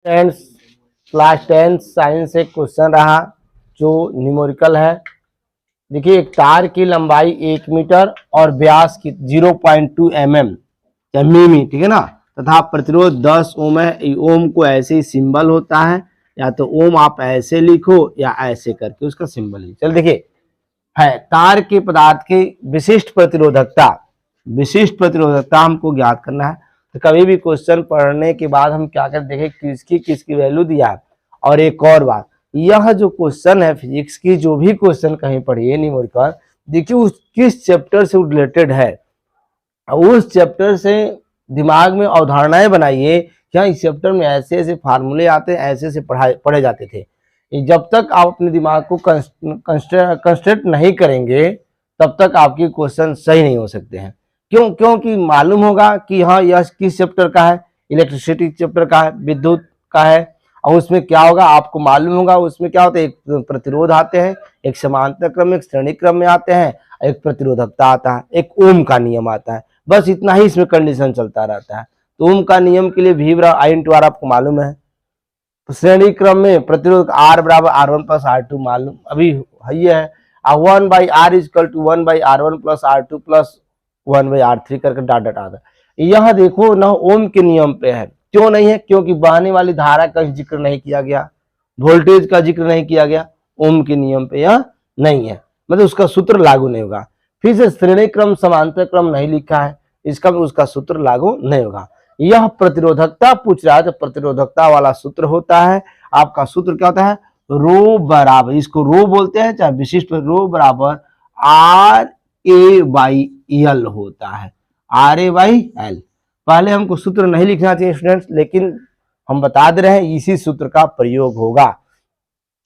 Friends, class 10 science से question रहा जो न्यूमेरिकल है। देखिए, एक तार की लंबाई 1 मीटर और व्यास की 0.2 mm या मिमी, ठीक है ना, तथा प्रतिरोध 10 ओम है। ओम को ऐसे ही सिंबल होता है, या तो ओम आप ऐसे लिखो या ऐसे करके उसका सिंबल ही। चल देखिए, है तार के पदार्थ की विशिष्ट प्रतिरोधकता हमको ज्ञात करना है। तो कभी भी क्वेश्चन पढ़ने के बाद हम क्या करते देखें किसकी किसकी वैल्यू दिया है। और एक और बात, यह जो क्वेश्चन है फिजिक्स की, जो भी क्वेश्चन कहीं पढ़िए न्यूमेरिकल, देखिए उस किस चैप्टर से रिलेटेड है, उस चैप्टर से दिमाग में अवधारणाएं बनाइए। क्या इस चैप्टर में ऐसे ऐसे फार्मूले आते हैं, ऐसे ऐसे पढ़े जाते थे। जब तक आप अपने दिमाग को कंस्ट्रक्ट नहीं करेंगे तब तक आपके क्वेश्चन सही नहीं हो सकते हैं। क्योंकि मालूम होगा कि हाँ यह किस चैप्टर का है, इलेक्ट्रिसिटी चैप्टर का है, विद्युत का है। और उसमें क्या होगा आपको मालूम होगा, उसमें क्या होता है, एक प्रतिरोध आते हैं, एक समांतर क्रम में, एक श्रेणी क्रम में आते हैं, एक प्रतिरोधकता आता है, एक ओम का नियम आता है। बस इतना ही इसमें कंडीशन चलता रहता है। तो ओम का नियम के लिए V = I × R आपको मालूम है। तो श्रेणी क्रम में प्रतिरोध R = R1 + R2 मालूम अभी है। 1/R = 1/R1 + R2 + 1/R3 करके डॉट डॉट आता है। यह देखो ना ओम के नियम पे है। क्यों नहीं है? क्योंकि बहने वाली धारा का जिक्र नहीं किया गया, वोल्टेज का जिक्र नहीं किया गया। ओम के नियम पे यह नहीं है, मतलब उसका सूत्र लागू नहीं होगा। फिर से श्रेणी क्रम समांतर क्रम नहीं लिखा है, इसका उसका सूत्र लागू नहीं होगा। यह प्रतिरोधकता पूछ रहा है, तो प्रतिरोधकता वाला सूत्र होता है, आपका सूत्र क्या होता है, रो बराबर, इसको रो बोलते हैं चाहे विशिष्ट, रो बराबर RA/L होता है। RA/L। पहले हमको सूत्र नहीं लिखना चाहिए स्टूडेंट्स, लेकिन हम बता दे रहे हैं इसी सूत्र का प्रयोग होगा।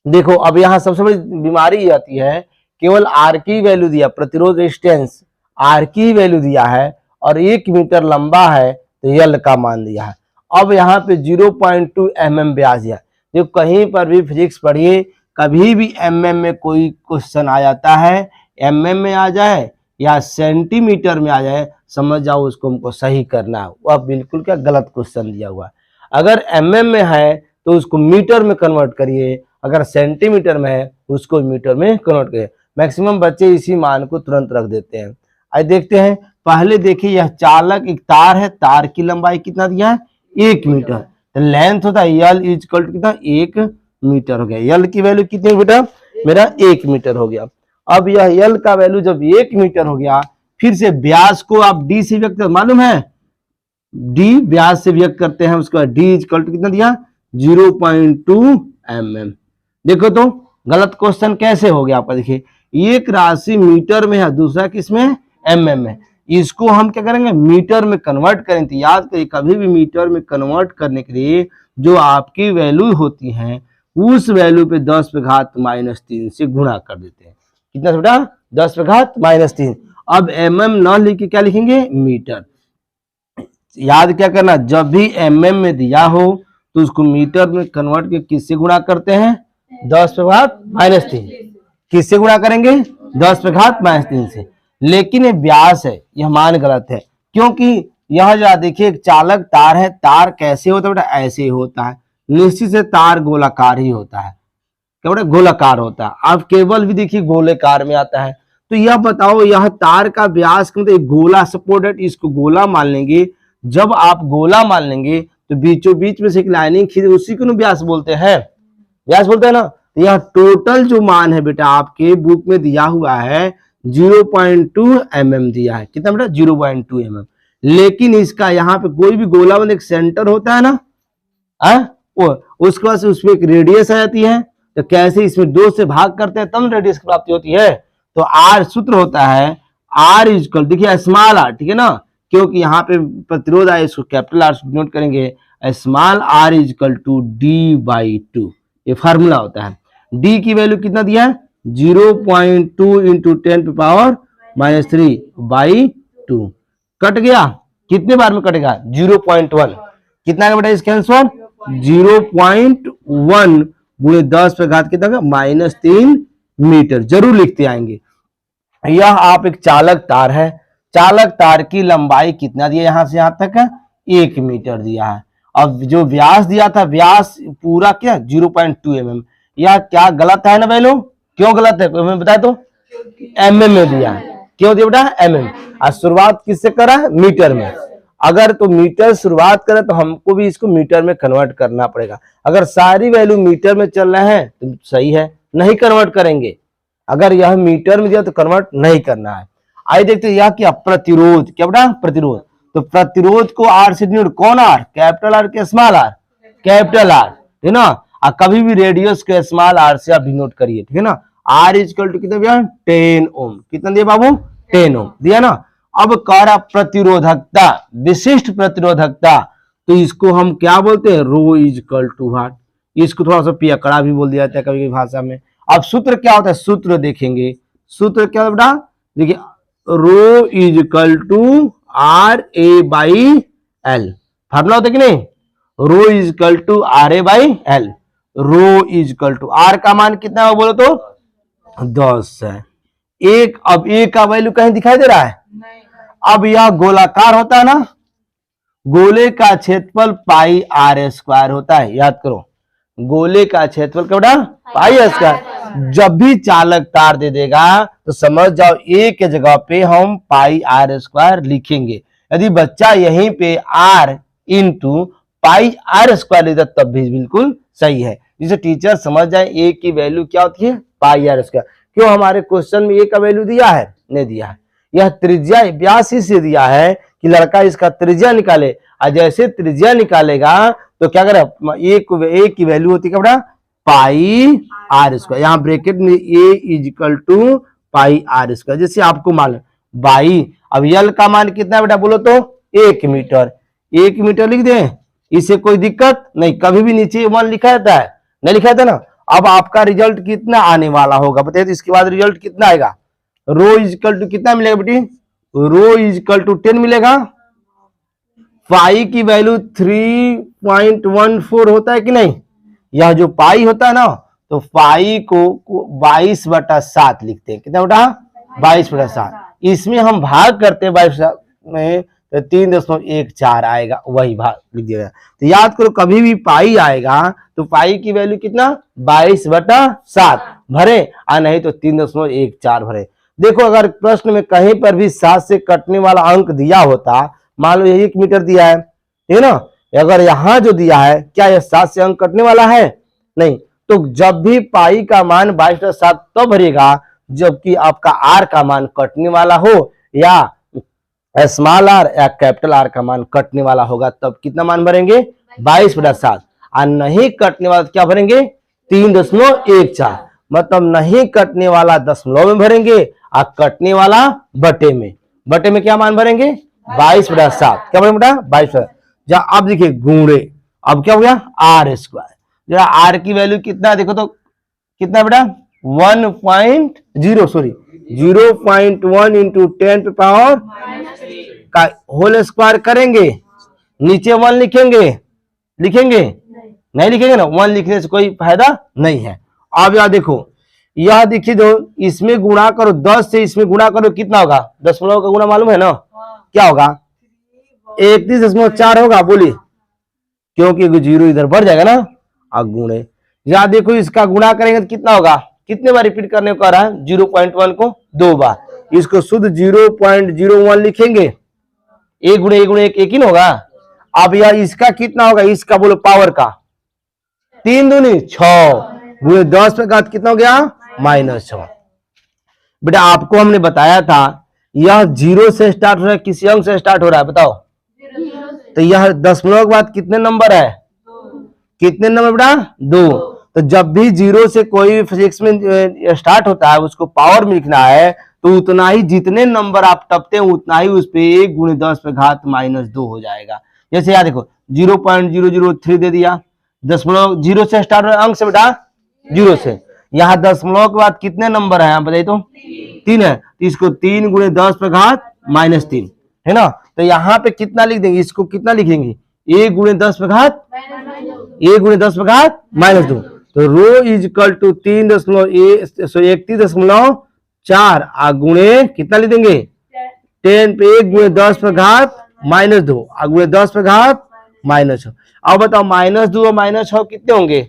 देखो अब यहाँ सबसे बड़ी बीमारी आती है, केवल R की वैल्यू दिया, प्रतिरोध रेजिस्टेंस R की वैल्यू दिया है और 1 मीटर लंबा है, तो L का मान दिया है। अब यहाँ पे 0.2 mm व्यास दिया। देखो कहीं पर भी फिजिक्स पढ़िए, कभी भी mm में कोई क्वेश्चन आ जाता है, mm में आ जाए या सेंटीमीटर में आ जाए, समझ जाओ उसको हमको सही करना है। वह बिल्कुल क्या गलत क्वेश्चन दिया हुआ है। अगर mm में है तो उसको मीटर में कन्वर्ट करिए, अगर सेंटीमीटर में है उसको मीटर में कन्वर्ट करिए। मैक्सिमम बच्चे इसी मान को तुरंत रख देते हैं। आइए देखते हैं। पहले देखिए, यह चालक एक तार है, तार की लंबाई कितना दिया है, 1 मीटर। तो लेंथ होता है L = कितना, 1 मीटर हो गया। L की वैल्यू कितनी बेटा, मेरा 1 मीटर हो गया। अब यह L का वैल्यू जब 1 मीटर हो गया, फिर से व्यास को आप D से व्यक्त, मालूम है D व्यास से व्यक्त करते हैं। उसके बाद D = कितना दिया, 0.2 mm। देखो तो गलत क्वेश्चन कैसे हो गया आपका। देखिए एक राशि मीटर में है, दूसरा किसमें, mm में। इसको हम क्या करेंगे, मीटर में कन्वर्ट करेंगे। तो याद करिए, कभी भी मीटर में कन्वर्ट करने के लिए जो आपकी वैल्यू होती है, उस वैल्यू पे 10⁻³ से गुणा कर देते हैं। कितना बेटा, 10⁻³ अब mm न लिख के क्या लिखेंगे, मीटर। याद क्या करना, जब भी mm में दिया हो तो उसको मीटर में कन्वर्ट के किससे गुणा करते हैं, 10⁻³ किससे गुणा करेंगे, 10⁻³ से। लेकिन ये व्यास है, यह मान गलत है। क्योंकि यह जो देखिए एक चालक तार है, तार कैसे होता है बेटा, ऐसे ही होता है। निश्चित से तार गोलाकार ही होता है, क्या बेटा, गोलाकार होता है। आप केबल भी देखिए गोलाकार में आता है। तो यह बताओ, यह तार का व्यास मतलब एक गोला, सपोर्टेड, इसको गोला मान लेंगे। जब आप गोला मान लेंगे तो बीचों बीच में से एक लाइनिंग खींचे, उसी को व्यास बोलते हैं, व्यास बोलते हैं ना। तो यह टोटल जो मान है बेटा आपके बुक में दिया हुआ है 0.2 mm दिया है। कितना बेटा, 0.2 mm। लेकिन इसका यहाँ पे कोई भी गोला में एक सेंटर होता है ना, उसके बाद उसमें एक रेडियस आ जाती है। तो कैसे इसमें 2 से भाग करते हैं तब रेडियस की प्राप्ति होती है। तो R सूत्र होता है R = देखिए स्मॉल r, ठीक है ना, क्योंकि यहाँ पे प्रतिरोध है, इसको कैपिटल R नोट करेंगे। स्मॉल r = D/2, ये फार्मूला होता है। D की वैल्यू कितना दिया है, 0.2 × 10⁻³ कट गया। कितने बार में कटेगा, 0.1। कितना का बेटा इसका आंसर, 0.1 × 10⁻³ कितना, -3 मीटर। जरूर लिखते आएंगे। यह आप एक चालक तार है, चालक तार की लंबाई कितना दिया, यहां से यहां तक 1 मीटर दिया है। अब जो व्यास दिया था, व्यास पूरा क्या 0.2 mm, यह क्या गलत है ना वैल्यू? क्यों गलत है हमें बताए तो? mm में दिया है। क्यों दिया बेटा? mm। और शुरुआत किससे करा है? मीटर में। अगर तो मीटर शुरुआत करे तो हमको भी इसको मीटर में कन्वर्ट करना पड़ेगा। अगर सारी वैल्यू मीटर में चल रहे हैं तो सही है, नहीं कन्वर्ट करेंगे। अगर यह मीटर में दिया तो कन्वर्ट नहीं करना है। आइए देखते हैं यह क्या प्रतिरोध, क्या बेटा? प्रतिरोध। तो प्रतिरोध को आर से डिनोट, कौन आर? कैपिटल आर के स्मॉल आर? कैपिटल आर, है ना। और कभी भी रेडियस के स्मॉल आर से आप डिनोट करिए, ठीक है ना। आर इक्वल टू कितना दिया? 10 ओम। कितना दिया बाबू? 10 ओम दिया ना। अब कह रहा प्रतिरोधकता, विशिष्ट प्रतिरोधकता, तो इसको हम क्या बोलते हैं? रो इक्वल टू व्हाट? इसको थोड़ा सा पियकड़ा भी बोल दिया जाता है कभी भाषा में। अब सूत्र क्या होता है? सूत्र देखेंगे। सूत्र क्या बेटा? देखिए, rho equal to R A by L. Formula होता है कि नहीं? Rho equal to R A by L. Rho equal to R का मान कितना है बोलो तो? 10 है। एक, अब ए का वैल्यू कहीं दिखाई दे रहा है? अब यह गोलाकार होता है ना, गोले का क्षेत्रफल पाई आर स्क्वायर होता है। याद करो, गोले का क्षेत्रफल क्या बेटा? Pi square. जब भी चालक तार दे देगा तो समझ जाओ ए के जगह पे हम पाई आर स्क्वायर लिखेंगे। यदि बच्चा यहीं पे R into pi R square लिखता तब भी बिल्कुल सही है। जिसे टीचर समझ जाए ए की वैल्यू क्या होती है? पाई आर स्क्वायर। क्यों हमारे क्वेश्चन में ए का वैल्यू दिया है? नहीं दिया है। यह त्रिज्या व्यास ही से दिया है कि लड़का इसका त्रिज्या निकाले, और जैसे त्रिज्या निकालेगा तो क्या करे? ए की वैल्यू होती है बेटा? Pi R square. यहाँ ब्रैकेट में A equal to pi R square, जैसे आपको मालूम बाई। अब यल का मान कितना बेटा बोलो तो? 1 मीटर। 1 मीटर लिख दें, इससे कोई दिक्कत नहीं। कभी भी नीचे 1 लिखा जाता है? नहीं लिखा जाता ना। अब आपका रिजल्ट कितना आने वाला होगा बताइए? तो इसके बाद रिजल्ट कितना आएगा? रो इक्वल टू कितना मिलेगा बेटी? रो इक्वल टू 10 मिलेगा। पाई की वैल्यू 3.14 होता है कि नहीं? यह जो पाई होता है ना, तो पाई को 22/7 लिखते हैं। कितना बेटा? 22/7। इसमें हम भाग करते हैं 22 में तो 3.14 आएगा, वही भाग लिख दिया। तो याद करो, कभी भी पाई आएगा तो पाई की वैल्यू कितना? 22/7 भरे, और नहीं तो 3.14 भरे। देखो, अगर प्रश्न में कहीं पर भी 7 से कटने वाला अंक दिया होता, मान लो 1 मीटर दिया है, ठीक है ना, अगर यहां जो दिया है क्या यह 7 से अंक कटने वाला है? नहीं। तो जब भी पाई का मान 22/7 तो भरेगा जबकि आपका आर का मान कटने वाला हो, या स्मॉल आर या कैपिटल आर का मान कटने वाला होगा, तब कितना मान भरेंगे? 22/7। और नहीं कटने वाला क्या भरेंगे? 3.14। मतलब नहीं कटने वाला दशमलव में भरेंगे और कटने वाला बटे में। बटे में क्या मान भरेंगे? 22/7। क्या भरेंगे बेटा? 22। जहाँ अब देखिए गुणे, अब क्या हो गया? R square. जरा आर की वैल्यू कितना है देखो तो? कितना बेटा? 0.1 इंटू 10 पावर का होल स्क्वायर करेंगे। नीचे 1 लिखेंगे? नहीं लिखेंगे ना। 1 लिखने से कोई फायदा नहीं है। अब यार देखो, यह देखिए जो इसमें गुणा करो, 10 से इसमें गुणा करो, कितना होगा? दशमलव का गुणा मालूम है ना? क्या होगा? 31.4 होगा। बोलिए, क्योंकि 0 इधर बढ़ जाएगा ना। अब गुणे, यहां देखो इसका गुणा करेंगे तो कितना होगा? कितने बार रिपीट करने को आ रहा है? 0.1 को 2 बार। इसको शुद्ध 0.01 लिखेंगे। 1 गुणे 1 गुणे 1 1 ही ना होगा। अब यह इसका कितना होगा? इसका बोलो पावर का 3 दूनी 6 गुणे 10 पे घात कितना हो गया? -6। बेटा आपको हमने बताया था यह 0 से स्टार्ट हो रहा है, किसी अंक से स्टार्ट हो रहा है बताओ? तो यह दशमलव के बाद कितने नंबर है? कितने नंबर बेटा? 2। तो जब भी 0 से कोई फिजिक्स में स्टार्ट होता है उसको पावर में लिखना है, तो उतना ही जितने नंबर आप टपते हैं उतना ही उस पे 1 गुणे 10 पे घात -2 हो जाएगा। जैसे यार देखो 0.003 दे दिया, दशमलव 0 से स्टार्ट अंक से बेटा 0 से। यहाँ दशमलव के बाद कितने नंबर है आप बताइए तो? 3 है। तो इसको 3 गुणे 10 पे घात -3 है ना। तो यहाँ पे कितना लिख देंगे? इसको कितना लिखेंगे? 1 गुणे 10 पे घात 1 गुणे 10 पे घात -2। तो रो इक्वल टू 3.31.4 गुणे कितना लिख देंगे? 10 पे 1 गुणे 10 पे घात -2 गुणे 10 पे घात -6। अब बताओ -2 और -6 कितने होंगे?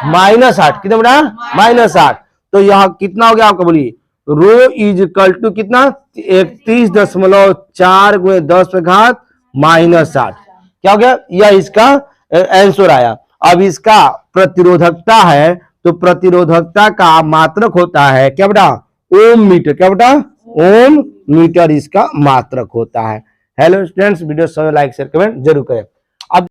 -8। कितने बेटा? -8। तो यह कितना हो गया आपका, बोलिए। रो इज इक्वल टू कितना? 31.4 × 10⁻⁻8। क्या हो गया? यह इसका आंसर आया। अब इसका प्रतिरोधकता है, तो प्रतिरोधकता का मात्रक होता है क्या बेटा? ओम मीटर। क्या बेटा? ओम मीटर इसका मात्रक होता है। Hello students, video like share comment जरूर करें।